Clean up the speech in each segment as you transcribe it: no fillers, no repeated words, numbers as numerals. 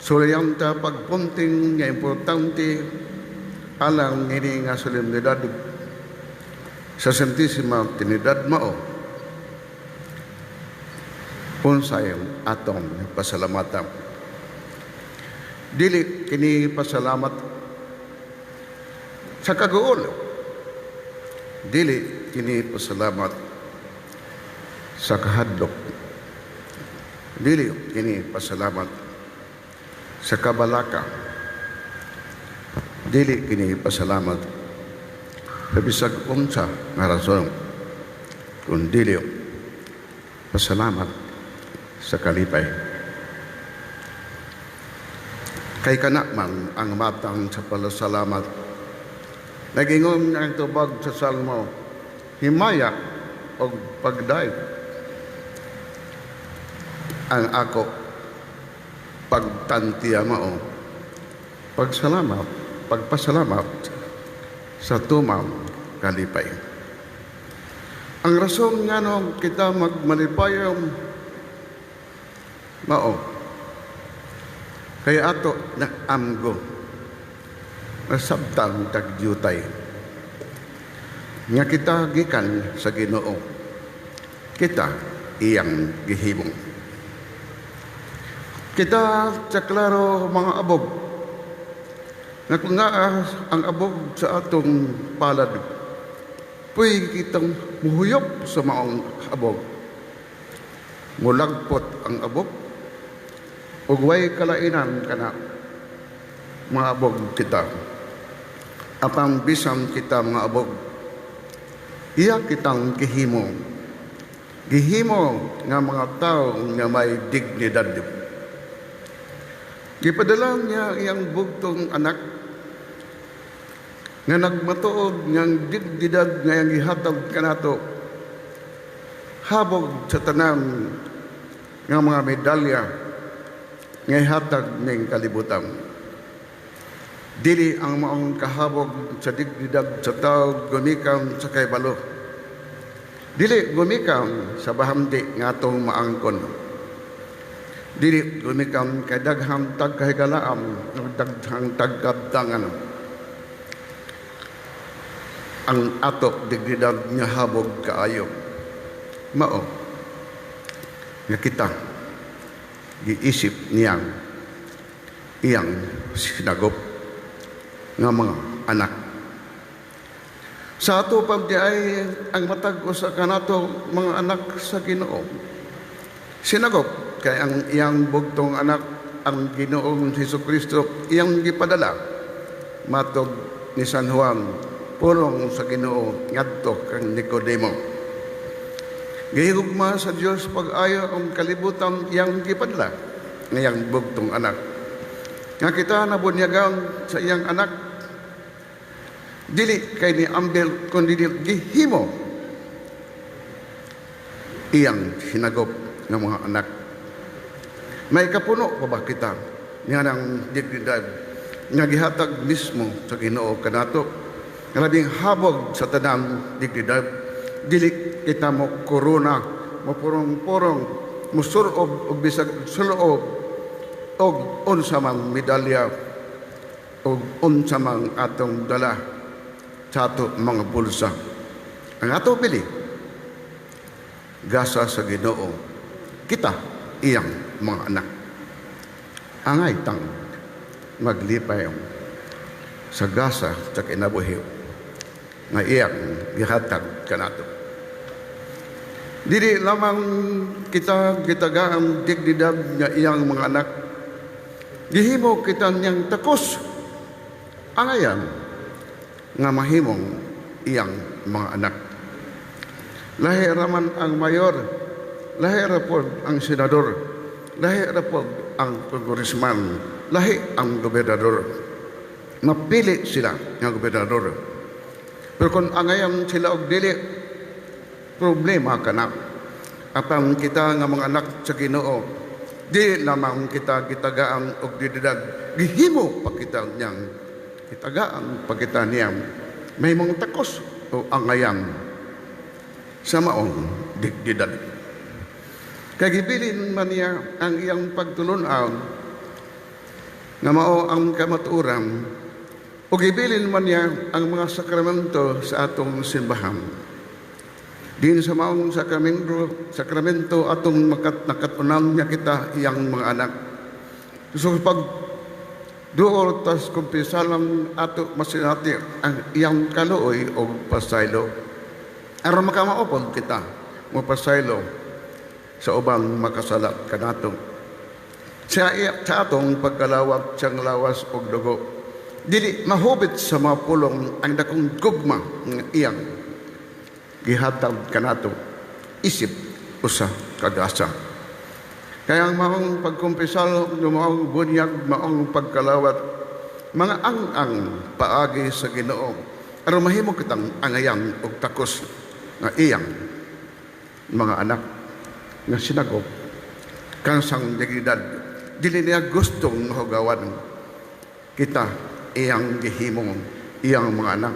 Sulayang ta pagpunting nga importante alang ini nga solemnidad sa Santisima Trinidad mao unsayang atong pasalamatan. Dili kini pasalamat sa kaguol. Dili kini pasalamat sa kahadlok. Dili kini pasalamat sa kabalaka. Dili kini pasalamat sa bisag unsa nga rason, kun dili pasalamat sa kalipay. Kay kana man ang matang sa palasalamat. Nagingon ang tubag sa Salmo, himaya o pagday ang ako pagtantiya mao, pagpasalamat sa tumang kalipay. Ang rason nga no kita magmalipayong mao, kaya ato na amgo nasabtang tagyutay nga kita gikan sa Ginoo, kita iyang gihimong. Kita sa klaro mga abog na kung nga ang abog sa atong palad, puy kitang muhuyop sa maong abog, mulagpot ang abog, ugway kalainan kana mga abog kita. Apang bisan kita mga abog, iya kitang gihimo nga mga tao nga may dignidad. Gipadala niya iyang bugtong anak nga nagmatuod ngang dignidad nga iyang ihatag kanato habog sa tanan nga mga medalya nga ihatag ning kalibutan. Dili ang maong kahabog sa dignidad sa tao gumikan sa kaybalo. Dili gumikan sa bahamdi nga atong maangkon. Dili gumikan kay daghang tagkahigalaam, daghang tagkabdangan. Ang ato dignidad nga habog kaayo mao nga kita giisip niyang iyang sinagop nga mga anak. Sa ato pagdi ay ang matag usa kanato mga anak sa Ginoo. Sinagop kay ang iyang bugtong anak ang Ginoong Hesukristo iyang gipadala matog ni San Juan pulong sa Ginoo ngadto kang Nicodemo. Gihigugma sa Dios pag-ayo ang kalibutan iyang gipadala ngayang bugtong anak. Nga kita nabunyagan sa iyang anak, dili kay ni ambel kundi gihimo iyang hinagop ng mga anak. May kapuno pa ba kita nga ng dignidad nga gihatag mismo sa Ginoo kanato, grabing habog sa tanang dignidad. Dili kita mo korona, mo purong-purong, mo surob o bisag sulob o unsa mang medalya o unsa mang atong dala sa ato mga bulsa. Ang ato pili, gasa sa Ginoo, kita iyang mga anak. Angay tang maglipay sa gasa sa kinabuhi nga iyang gihatag kanato. Dili lamang kita gitagaan dignidad nga iyang mga anak, gihimo kita niyang takos angayan nga mahimong iyang mga anak. Lahi raman ang mayor, lahi rapod ang senador, lahi rapod ang congressman, lahi ang gobernador. Mapili sila nga gobernador. Pero kung angayan sila og dili, problema ka na. Apang kita nga mga anak sa Ginoo, di lamang kita gitagaan og dididag, gihimo pa kita niyang gitagaan pa kita niyang may mga takos o angayan sa maong digdidad. Kagibilin man niya ang iyang pagtulunan nga mao ang kamatuoran ug ibilin man niya ang mga sakramento sa atong simbahan. Din sa maong sakramento atong nakatunan niya kita iyang mga anak. So pag duol tas kumpisalang ato masinati ang iyang kaluoy o pasaylo. Aron makamaopod kita mo pasaylo sa ubang makasalat kanato. Sa atong pagkalawat siyang lawas og dugo. Dili mahubit sa mga pulong ang dakong gugma ng iyang gihatag kanato isip usa kagasa. Kaya ang maong pagkumpisal ng maong bunyag, maong pagkalawat, mga ang paagi sa Ginoo aron mahimo kitang angayan og takos nga iyang mga anak nga sinagop kang sang dignidad. Dili niya gustong hugawan kita iyang gihimong iyang mga anak.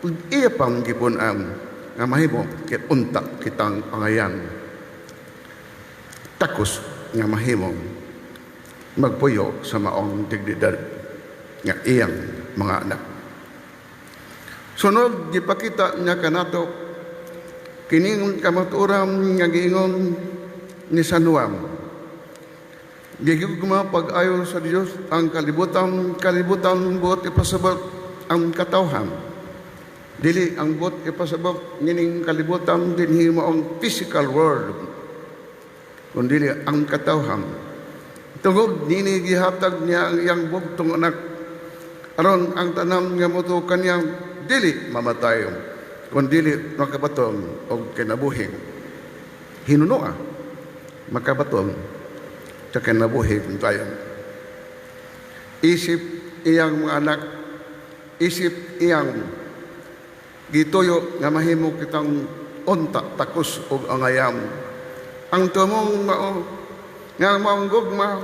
Ug iya pang gipunan nga mahimo kit unta kitang angayan takos nga mahimong magpuyo sa maong dignidad nga iyang mga anak. Sunod gipakita niya kanato kining kamatuoran nga giingon ni San Juan. Gigugma pag-ayo sa Dios ang kalibutan buot ipasabot ang katawhan. Dili ang buot ipasabot ngining kalibutan dinhi maong physical world, kundi ang katawhan. Tungod nini gihatag niya ang iyang bugtong anak aron ang tanang nga moto kanya dili mamatay kundi makabaton og kinabuhi. Hinunoa makabaton sa kinabuhi tayo. Isip iyang mga anak, isip iyang gituyo nga mahimo kitang unta takos og angayam. Ang tumong nga maong gugma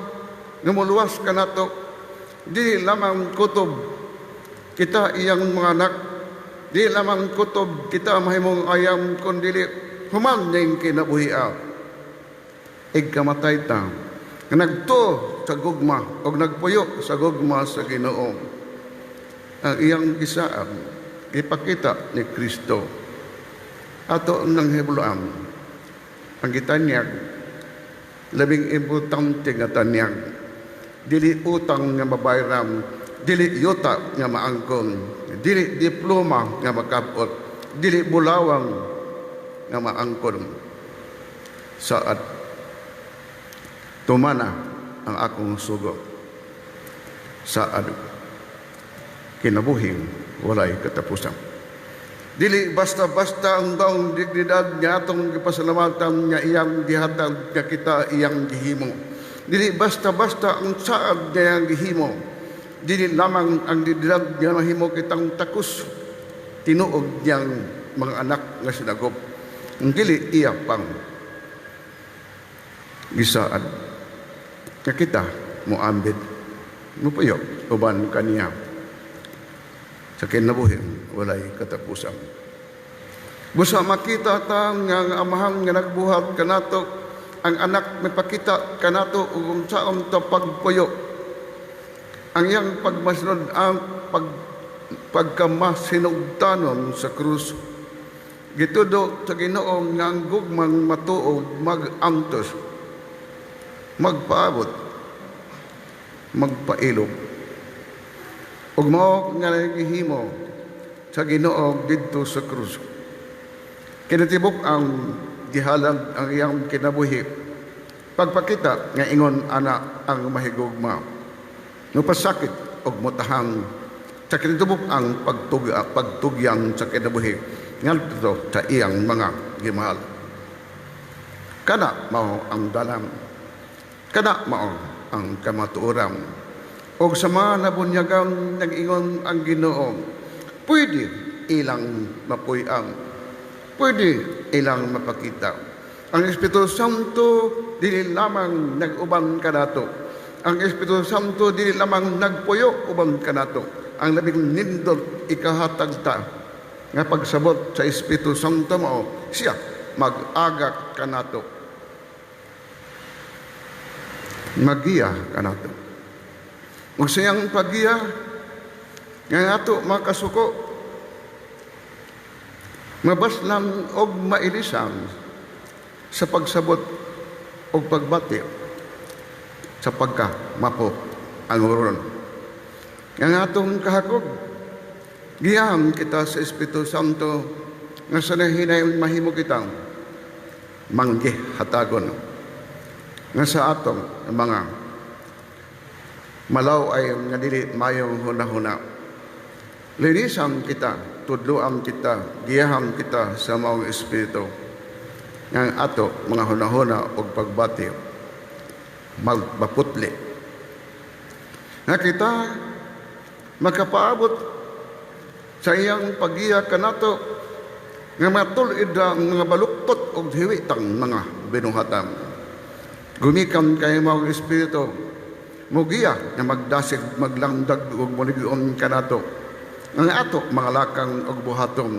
nga muluwas kanato di lamang kutob kita iyang mga anak, di lamang kutob kita mahimong ayam kundi human ning kinabuhi. Igkamatay ta nga nagto sa gugma o nagpuyo sa gugma sa Ginoo. Ang iyang gisaan ipakita ni Kristo ato nang hibuloan ang gitanyag labing importante nga tanyag dili utang nga mabayram, dili yuta nga maangkon, dili diploma nga makapot, dili bulawang nga maangkon. Saat tumana ang akong sugo. Saad kinabuhing walay katapusan. Dili basta-basta ang daong dignidad nga atong gipasalamatan nga iyang gihatag nga kita iyang gihimo. Dili basta-basta ang saad nga iyang gihimo. Dili lamang ang dignidad nga mahimo kitang takos tinuod niyang mga anak nga sinagop. Dili iya pang gisaad nga kita moambit mupuyo uban kaniya sa kinabuhi walay katapusan. Busa makita ta nga amahan nga nagbuhat kanato ang anak mapakita kanato ug unsaon ta pagpuyo ang iyang pagmasunod ang pagkamasinugtanon sa krus. Gitudo sa Ginoo nga ang gugmang matuod mag-antos, magpaabot, magpailog. Ug mao nga nagihimo sa Ginoo didto sa krus. Kinatibok ang gihalag ang iyang kinabuhi. Pagpakita nga ingon ana ang mahigugma. Nupasakit og mutahang sa kinatibok ang pagtugyang sa kinabuhi ngadto sa iyang mga gimahal. Kana mao ang dalan. Kana mao ang kamatuoran. O sa mga nabunyagang nag-ingon ang Ginoo, pwede ilang mapuyang, pwede ilang mapakita. Ang Espiritu Santo dili lamang nag-uban kanato. Ang Espiritu Santo dili lamang nagpuyo uban kanato. Ang labing nindot ikahatag ta nga pagsabot sa Espiritu Santo mao siya mag-agak kanato. Magiya kanato. Magsayang pagiya nga ato makasuko mabaslan og mailisan sa pagsabot og pagbati sa pagka mapo ang uron. Nga atong kahakog, giyam kita sa Espiritu Santo nga sanahinay mahimo kitang manggi hatagon nga sa atong mga malaw ay nga dili mayong hunahuna. Linisan kita, tudloan kita, giyaham kita sa maong Espiritu nga ato mga hunahuna og pagbati magbaputli. Nga kita makapaabot sa iyang pagiya kanato nga matulid ang mga baluktot og hiwitang mga binuhatan. Gumikan kay maong Espiritu mugiya nga magdasig maglamdag og muligon kanato ang ato mga lakang og buhaton.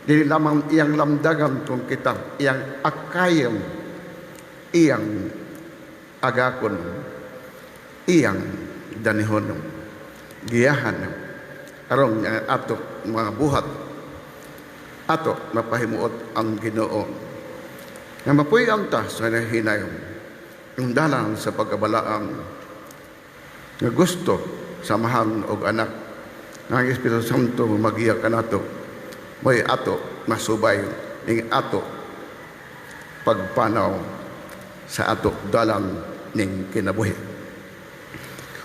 Dili lamang iyang lamdagan kung kita iyang akayon, iyang agakon, iyang danihon, giyahan aron nga ato mga buhat ato mapahimuot ang Ginoo nga mapuy-an ta sa hinayon ang dalan sa pagkabalaan nga gusto samahan og anak nga ang Espiritu Santo magiya kanato may ato masubay ning ato pagpanaw sa ato dalan ning kinabuhi.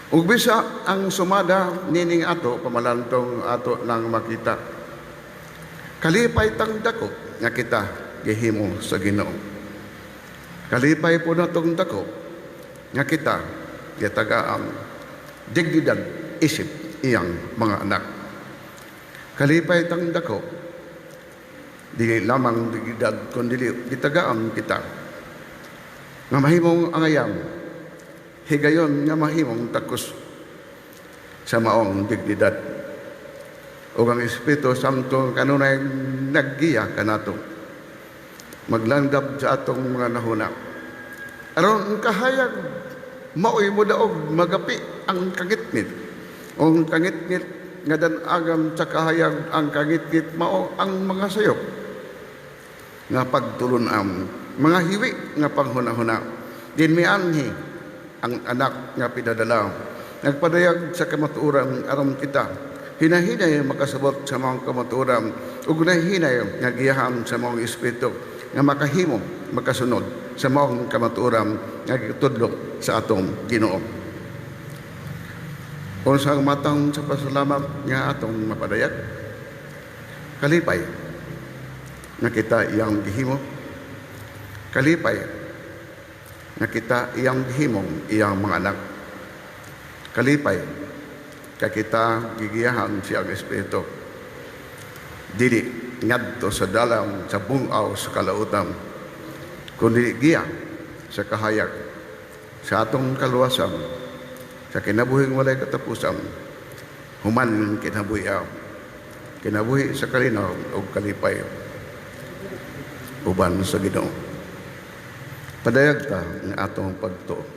Ug bisa ang sumada nining ato pamalantong ato nang makita kalipay tang dako nga kita gihimo sa Ginoo. Kalipay po natong dako nga kita gitagaam digdidag isip iyang mga anak. Kalipay tang dako dili lamang digdidag kundi gitagaam kita nga mahimong angayam higayon nga mahimong takos sa maong digdidad. O ang Espiritu Santo kanunay naggiya kanato maglandab sa atong mga nahuna aron kahayag maoy mo daog magapi ang kangitngit o ang kangitngit nga danagam sa kahayag ang kangitngit mao ang mga sayop nga pagtulunam mga hiwi nga panghunahuna din mianhi ang anak nga pinadala nagpadayag sa kamatuoran aron kita hinahinay makasabot sa mga kamatuoran ug nahinay nga giyahan sa mga Espiritu nga makahimo makasunod sa mga kamatuoran nga gitudlo sa atong Ginoo. Kung sa matang sa pasalamat nga atong mapadayag kalipay nga kita iyang gihimo, kalipay nga kita iyang gihimong iyang mga anak, kalipay ka kita gigiyahan siyang Espiritu dili ngadto sa dalang sa bungaw sa kalautan kundi giya sa kahayag sa atong kaluwasan sa kinabuhing walay katapusan human kinabuhi sa kalinaw o kalipay uban sa Ginoo. Padayag ta ng atong pagtuo.